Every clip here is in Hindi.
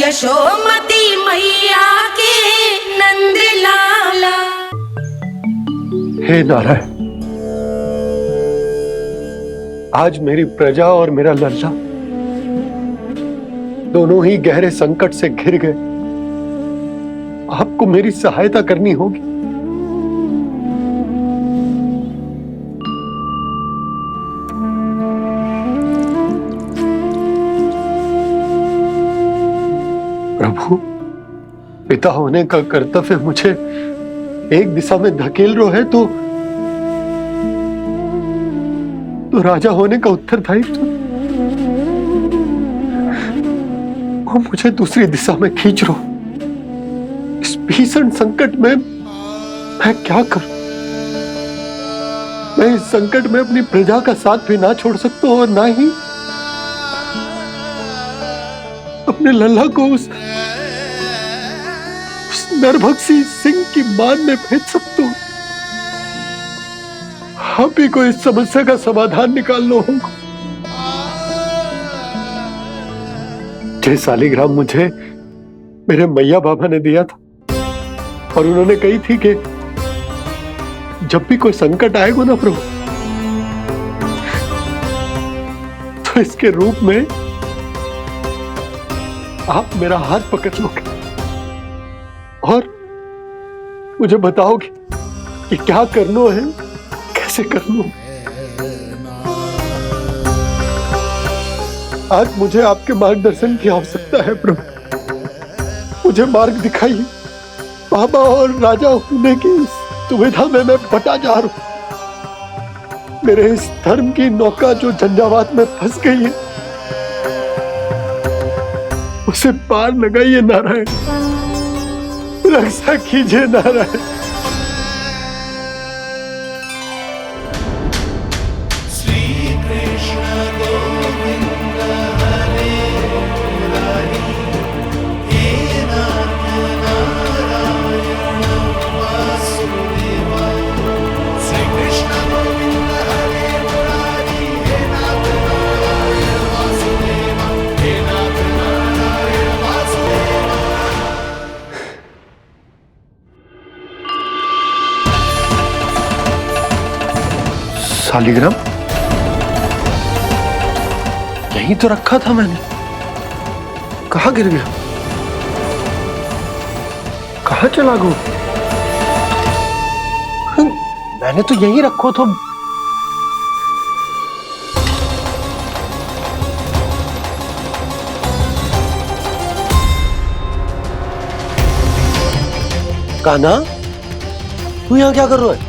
यशोमती मैया के नंद लाला। हे नारायण, आज मेरी प्रजा और मेरा लल्ला दोनों ही गहरे संकट से घिर गए। आपको मेरी सहायता करनी होगी। प्रभु, पिता होने का कर्तव्य मुझे एक दिशा में धकेल रहे है तो राजा होने का उत्तरदायित्व वो मुझे दूसरी दिशा में खींच रो। इस भीषण संकट में मैं क्या करूं? मैं इस संकट में अपनी प्रजा का साथ भी ना छोड़ सकता हूं और ना ही अपने लल्ला को उस नरभक्षी सिंह की मान में भेज सकता हूं। आप ही को इस समस्या का समाधान निकालना होगा। जय शालिग्राम मुझे मेरे मैया बाबा ने दिया था और उन्होंने कही थी कि जब भी कोई संकट आएगा ना प्रभु, तो इसके रूप में आप मेरा हाथ पकड़ लोगे और मुझे बताओगे कि क्या करना है, कैसे करना है। आज मुझे आपके मार्गदर्शन की आवश्यकता है प्रभु। मुझे मार्ग दिखाइए। बाबा और राजा होने की सुविधा में मैं बटा जा रहा हूं। मेरे इस धर्म की नौका जो झंझावात में फंस गई है, उसे पार लगाइए नारायण। रक्षा कीजिए नारायण। शालिग्राम यहीं तो रखा था मैंने। कहाँ गिर गया? कहाँ चला गया? मैंने तो यहीं रखो था। कान्हा, तू यहाँ क्या कर रहा है?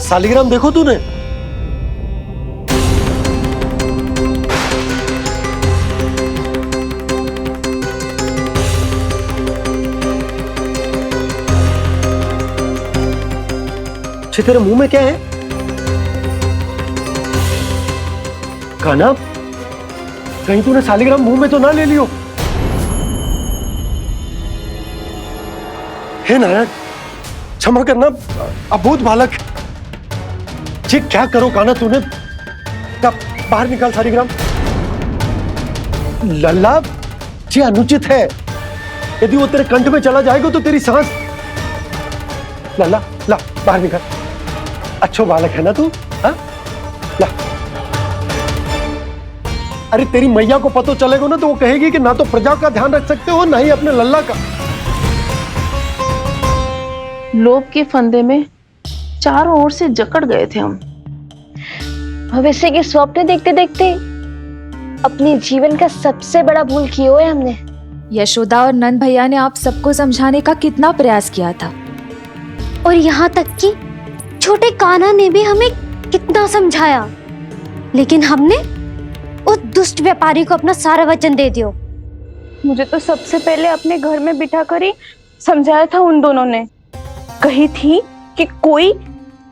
शालिग्राम देखो तूने? तेरे मुंह में क्या है? कान्हा, कहीं तूने शालिग्राम मुंह में तो ना ले लियो? हे नारायण, क्षमा करना, अबोध बालक। जी क्या करो कान्हा तूने? बाहर निकाल शालिग्राम। लल्ला, जी अनुचित है। यदि वो तेरे कंठ में चला जाएगा तो तेरी सांस। लल्ला, ला बाहर निकाल। अच्छो बालक है ना तू? हाँ, ला। अरे तेरी मैया को पता चलेगा ना तो वो कहेगी कि ना तो प्रजा का ध्यान रख सकते हो ना ही अपने लल्ला का। लोभ के फंदे में चारों ओर से जकड़ गए थे हम। भविष्य के स्वप्न देखते देखते अपने जीवन का सबसे बड़ा भूल किया है हमने। यशोदा और नंद भैया ने आप सबको समझाने का कितना प्रयास किया था, और यहाँ तक कि छोटे कान्हा ने भी हमें कितना समझाया, लेकिन हमने उस दुष्ट व्यापारी को अपना सारा वचन दे दिया। मुझे तो सबसे पहले अपने घर में बिठा कर ही समझाया था उन दोनों ने। कही थी कि कोई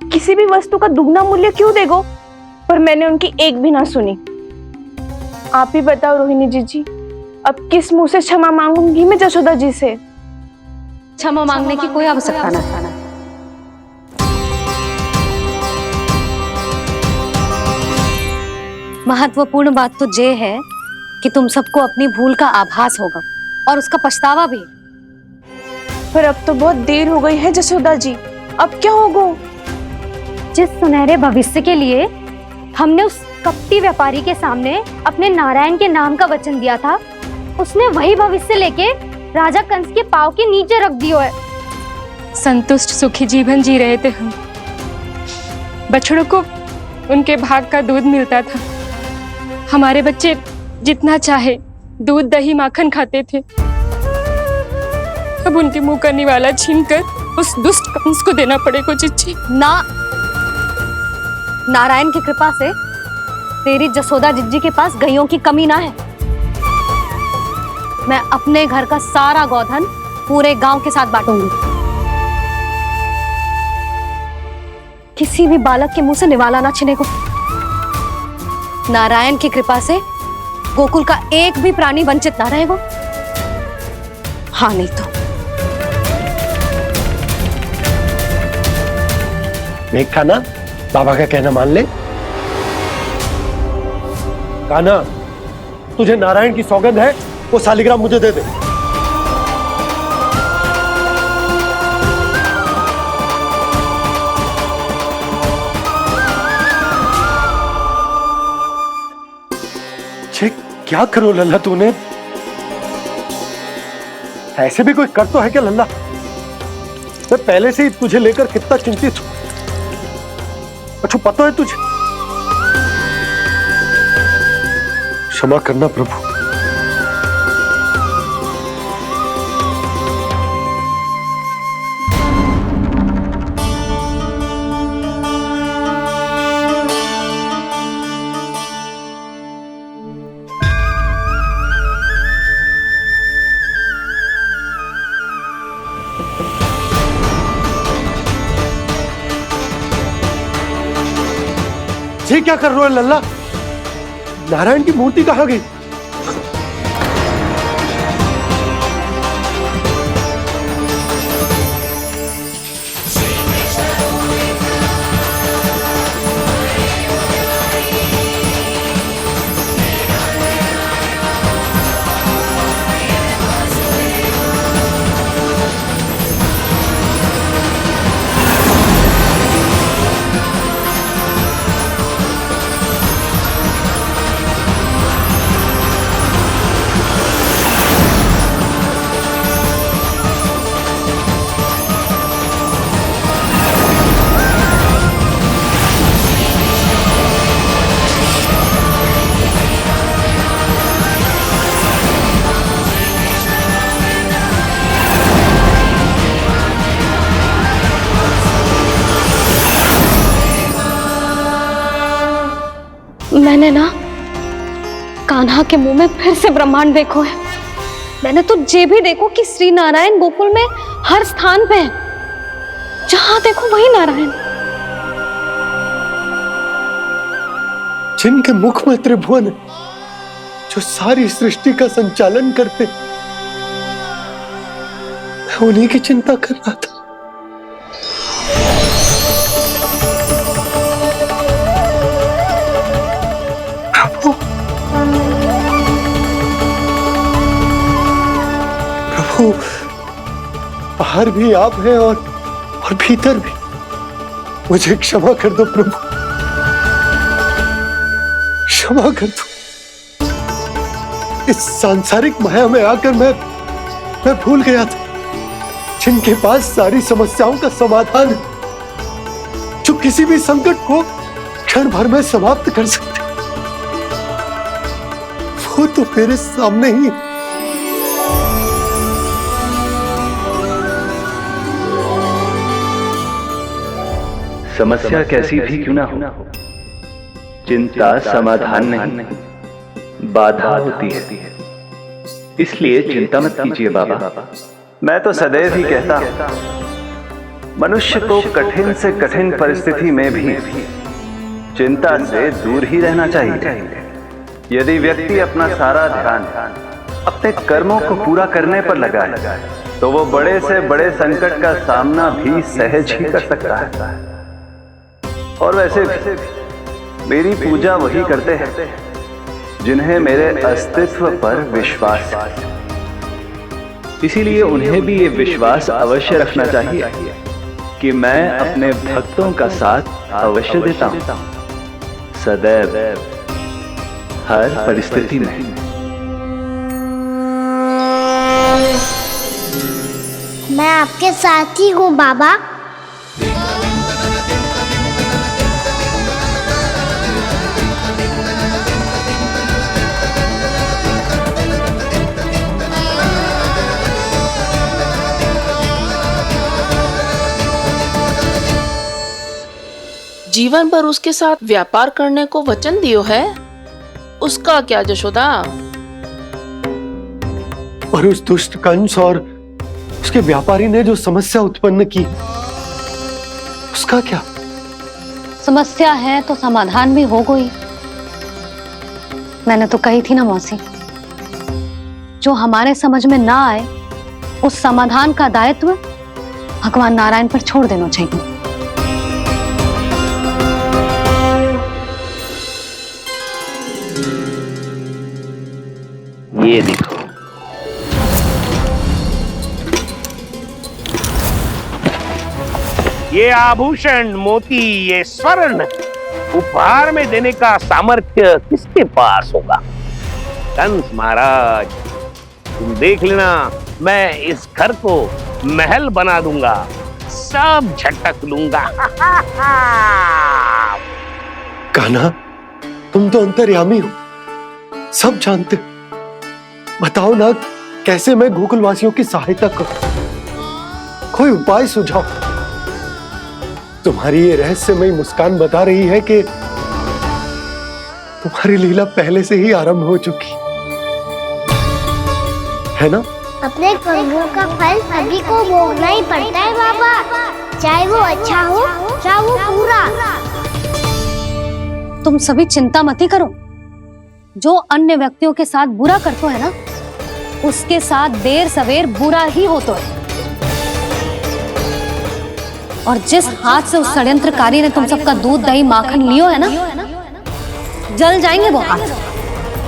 किसी भी वस्तु का दुगना मूल्य क्यों देगा, पर मैंने उनकी एक भी ना सुनी। आप ही बताओ रोहिणी जी, अब किस मुंह से क्षमा मांगूंगी मैं जशोदा जी से? क्षमा मांगने की कोई आवश्यकता ना था। महत्वपूर्ण बात तो ये है कि तुम सबको अपनी भूल का आभास होगा और उसका पछतावा भी। पर अब तो बहुत देर हो गई है जसोदा जी, अब क्या होगा? जिस सुनहरे भविष्य के लिए हमने उस कपटी व्यापारी के सामने अपने नारायण के नाम का वचन दिया था, उसने वही भविष्य लेके राजा कंस के पांव के नीचे रख दियो है। संतुष्ट सुखी जीवन जी रहे थे हम। बछड़ों को उनके भाग का दूध मिलता था। हमारे बच्चे जितना चाहे दूध दही माखन खाते थे। अब उनके मुंह का निवाला छीनकर उस दुष्ट कंस को देना पड़ेगा चिच्ची। ना, नारायण की कृपा से तेरी जसोदा जिज्जी के पास गइयों की कमी ना है। मैं अपने घर का सारा गोधन पूरे गांव के साथ बांटूंगी। किसी भी बालक के मुंह से निवाला ना छिने को। नारायण की कृपा से गोकुल का एक भी प्राणी वंचित ना रहेगा। हाँ नहीं तो देख कान्हा, बाबा का कहना मान ले। कान्हा, तुझे नारायण की सौगंध है, वो शालिग्राम मुझे दे दे। छे, क्या करो लल्ला तूने? ऐसे भी कोई कर तो है क्या लल्ला? मैं पहले से ही तुझे लेकर कितना चिंतित हूं। अच्छा पता है तुझे? क्षमा करना प्रभु। ये क्या कर रहे हो लल्ला? नारायण की मूर्ति कहाँ गई? मैंने ना कान्हा के मुंह में फिर से ब्रह्मांड देखो है। मैंने तो ये भी देखो कि श्री नारायण गोकुल में हर स्थान पे है। जहां देखो वही नारायण। जिनके मुख में त्रिभुवन है, जो सारी सृष्टि का संचालन करते, मैं उन्हीं की चिंता कर रहा था। प्रभु, बाहर भी आप हैं और भीतर भी। मुझे क्षमा कर दो प्रभु, क्षमा कर दो। इस सांसारिक माया में आकर मैं भूल गया था, जिनके पास सारी समस्याओं का समाधान है, जो किसी भी संकट को क्षण भर में समाप्त कर सकते, वो तो मेरे सामने ही। समस्या कैसी भी क्यों ना हो, चिंता समाधान नहीं, बाधा होती है। इसलिए चिंता मत कीजिए बाबा। मैं तो सदैव ही कहता हूं, मनुष्य को कठिन से कठिन परिस्थिति में भी चिंता से दूर ही रहना चाहिए। यदि व्यक्ति अपना सारा ध्यान अपने कर्मों को पूरा करने पर लगाए, तो वो बड़े से बड़े संकट का सामना भी सहज ही कर सकता है। और वैसे भी मेरी पूजा वही करते हैं जिन्हें मेरे अस्तित्व पर विश्वास है। इसीलिए उन्हें भी ये विश्वास अवश्य रखना चाहिए कि मैं अपने भक्तों का साथ अवश्य देता हूं, सदैव, हर परिस्थिति में। मैं आपके साथ ही हूँ बाबा। जीवन भर उसके साथ व्यापार करने को वचन दियो है, उसका क्या यशोदा? और उस दुष्ट कंस और उसके व्यापारी ने जो समस्या उत्पन्न की, उसका क्या? समस्या है तो समाधान भी हो गई। मैंने तो कही थी ना मौसी, जो हमारे समझ में ना आए उस समाधान का दायित्व भगवान नारायण पर छोड़ देना चाहिए। ये देखो, ये आभूषण, मोती, ये स्वर्ण उपहार में देने का सामर्थ्य किसके पास होगा? कंस महाराज, तुम देख लेना, मैं इस घर को महल बना दूंगा, सब झटक लूंगा। कान्हा, तुम तो अंतर्यामी हो, सब जानते हो। बताओ ना, कैसे मैं गोकुलवासियों की सहायता करूं? कोई उपाय सुझाओ। तुम्हारी ये रहस्यमयी मुस्कान बता रही है कि तुम्हारी लीला पहले से ही आरंभ हो चुकी है ना? अपने कर्मों का फल सभी को भोगना ही पड़ता है बाबा, चाहे वो अच्छा हो चाहे वो बुरा। तुम सभी चिंता मत करो। जो अन्य व्यक्तियों के साथ बुरा करते है ना, उसके साथ देर सवेर बुरा ही होता है। और जिस हाथ से उस षड्यंत्रकारी ने तुम सबका दूध दही माखन लियो है ना, जल जाएंगे वो हाथ,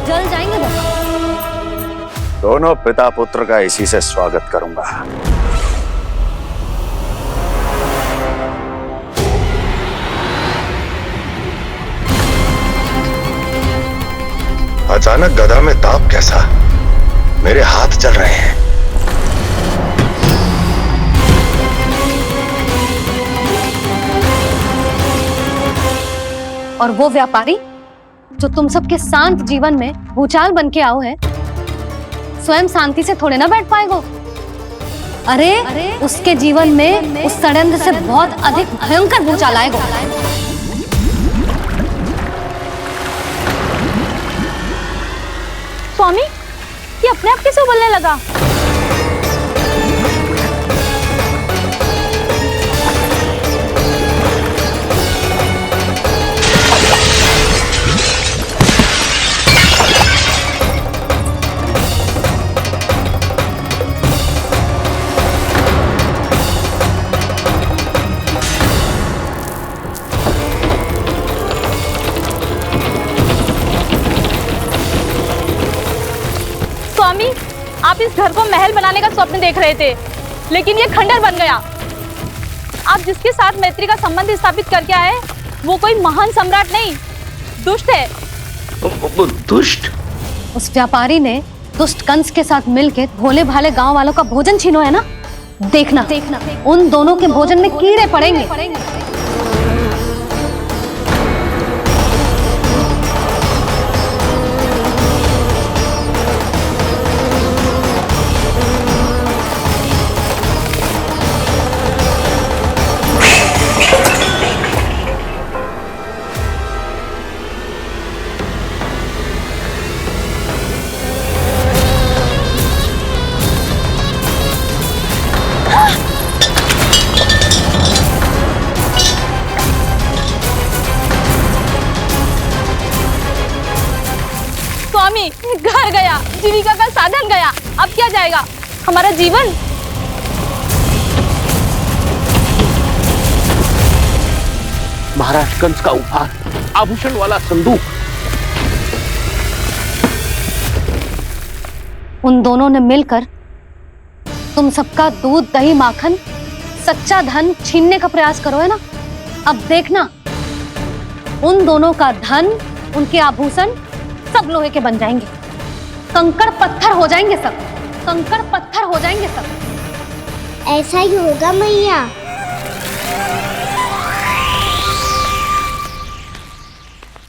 जल जाएंगे वो हाथ। दोनों पिता पुत्र का इसी से स्वागत करूंगा। अचानक गदा में ताप कैसा? मेरे हाथ जल रहे हैं। और वो व्यापारी जो तुम सबके शांत जीवन में भूचाल बन के आओ है, स्वयं शांति से थोड़े ना बैठ पाएगो। अरे उसके जीवन में उस षड्यंत्र से बहुत अधिक भयंकर भूचाल आएगा। स्वामी, ये अपने आप कैसे उबलने लगा? स्वामी, आप इस घर को महल बनाने का स्वप्न देख रहे थे, लेकिन ये खंडर बन गया। आप जिसके साथ मैत्री का संबंध स्थापित करके आए, वो कोई महान सम्राट नहीं, दुष्ट है। दुष्ट? उस व्यापारी ने दुष्ट कंस के साथ मिलकर भोले भाले गांव वालों का भोजन छीनो है ना। देखना उन दोनों के भोजन में कीड़े पड़ेंगे। स्वामी, घर गया, जीविका का साधन गया, अब क्या जाएगा हमारा जीवन? महाराज कंस का उपहार, आभूषण वाला संदूक, उन दोनों ने मिलकर तुम सबका दूध दही माखन सच्चा धन छीनने का प्रयास करो, है ना? अब देखना, उन दोनों का धन, उनके आभूषण सब लोहे के बन जाएंगे, कंकड़ पत्थर हो जाएंगे सब, कंकड़ पत्थर हो जाएंगे सब। ऐसा ही होगा मैया।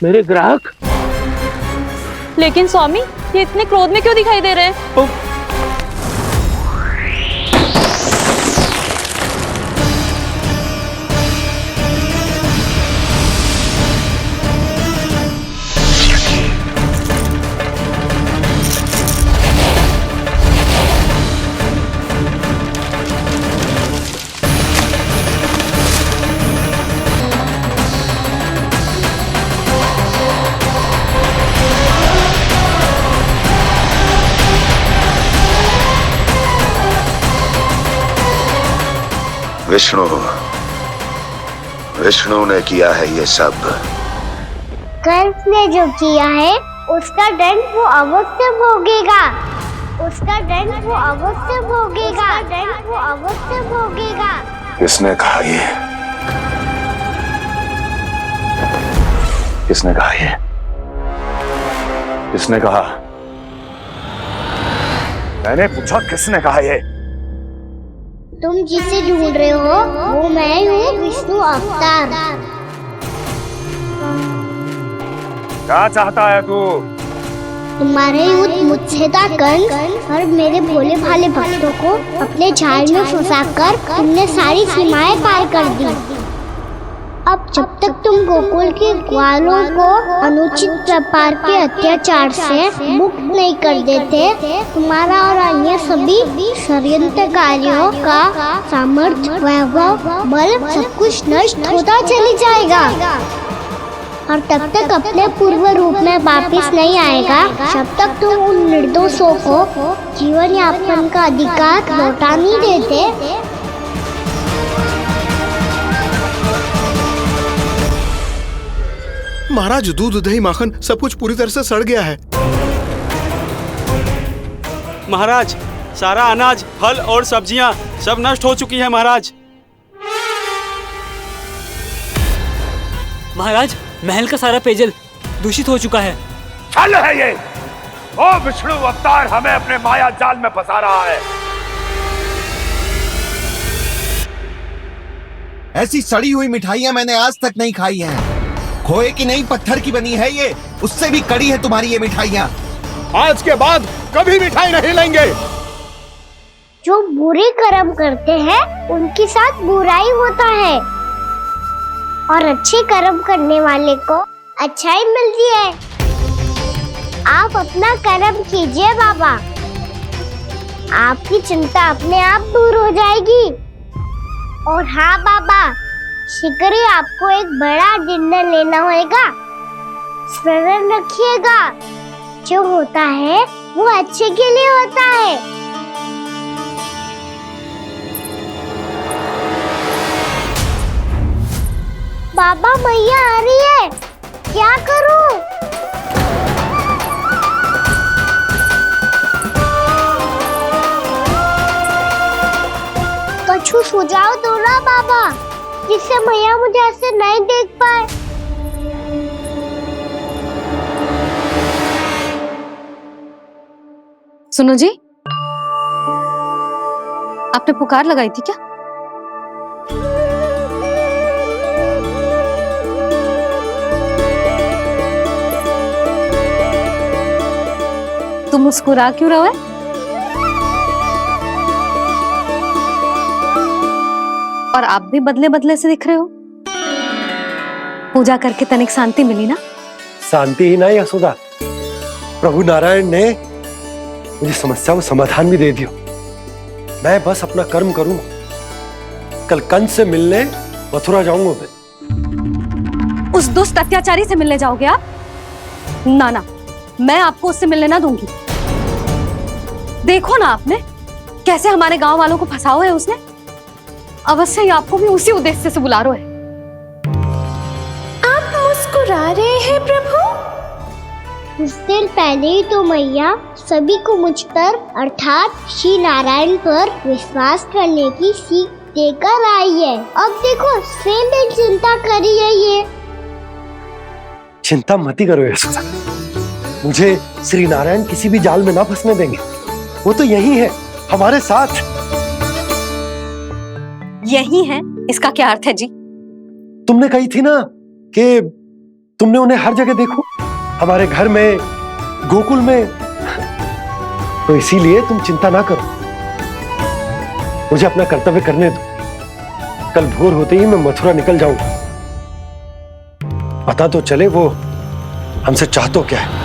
मेरे ग्राहक। लेकिन स्वामी, ये इतने क्रोध में क्यों दिखाई दे रहे हैं? विष्णु ने किया है ये सब। कंस ने जो किया है उसका दंड वो अवश्य भोगेगा, उसका दंड वो अवश्य भोगेगा, दंड वो अवश्य भोगेगा। किसने कहा ये? किसने कहा ये? किसने कहा? मैंने पूछा किसने कहा ये? तुम जिसे ढूंढ रहे हो वो मैं हूँ, विष्णु अवतार। क्या चाहता है तू? तुम्हारे युद्ध मुझसे था कंस, और मेरे भोले भाले भक्तों को अपने जाल में फंसाकर तुमने सारी सीमाएं पार कर दी। अब जब तक तुम गोकुल के ग्वालों को अनुचित प्रकार के अत्याचार से मुक्त नहीं कर देते, तुम्हारा और अन्य सभी षड्यंत्रकारियों का सामर्थ्य, वैभव, बल सब कुछ नष्ट होता चली जाएगा, और तब तक अपने पूर्व रूप में वापिस नहीं आएगा जब तक तुम उन निर्दोषों को जीवन यापन का अधिकार लौटा नहीं देते। महाराज, दूध दही माखन सब कुछ पूरी तरह से सड़ गया है। महाराज, सारा अनाज, फल और सब्जियां सब नष्ट हो चुकी है महाराज। महाराज, महल का सारा पेयजल दूषित हो चुका है। छल है ये। ओ विष्णु अवतार हमें अपने माया जाल में फंसा रहा है। ऐसी सड़ी हुई मिठाइयां मैंने आज तक नहीं खाई हैं। खोए की नहीं, पत्थर की बनी है ये, उससे भी कड़ी है तुम्हारी ये मिठाइयां। आज के बाद कभी मिठाई नहीं लेंगे। जो बुरे कर्म करते हैं उनके साथ बुराई होता है, और अच्छे कर्म करने वाले को अच्छाई मिलती है। आप अपना कर्म कीजिए बाबा, आपकी चिंता अपने आप दूर हो जाएगी। और हाँ बाबा, शीघ्र ही आपको एक बड़ा डिनर लेना होगा। स्मरण रखिएगा, जो होता है वो अच्छे के लिए होता है। बाबा, मैया आ रही है, क्या करूं? कछु सुझाव दो ना बाबा, जिससे मैया मुझे ऐसे नहीं देख पाए। सुनो जी, आपने पुकार लगाई थी क्या? तुम मुस्कुरा क्यों रहे हो? और आप भी बदले बदले से दिख रहे हो। पूजा करके तनिक शांति मिली ना? शांति ही नहीं यशोदा, प्रभु नारायण ने मुझे समस्या को समाधान भी दे दिया। मैं बस अपना कर्म करूं। कल कंस से मिलने मथुरा जाऊंगा मैं। उस दुष्ट अत्याचारी से मिलने जाओगे आप? ना ना, मैं आपको उससे मिलने ना दूंगी। देखो ना आपने कैसे हमारे गांव वालों को फंसाओ है उसने। अवश्य ही आपको भी उसी उद्देश्य से बुला रहा है। आप मुस्कुरा रहे हैं प्रभु? कुछ देर पहले ही तो मैया सभी को मुझ पर अर्थात श्री नारायण पर विश्वास करने की सीख देकर आई है। अब देखो स्वयं भी चिंता करी है ये। चिंता मत ही करो यशोदा, मुझे श्री नारायण किसी भी जाल में ना फंसने देंगे। वो तो यही है हमारे साथ। यही है, इसका क्या अर्थ है जी? तुमने कही थी ना कि तुमने उन्हें हर जगह देखो, हमारे घर में, गोकुल में, तो इसीलिए तुम चिंता ना करो, मुझे अपना कर्तव्य करने दो। कल भोर होते ही मैं मथुरा निकल जाऊंगा। पता तो चले वो हमसे चाहतो क्या है।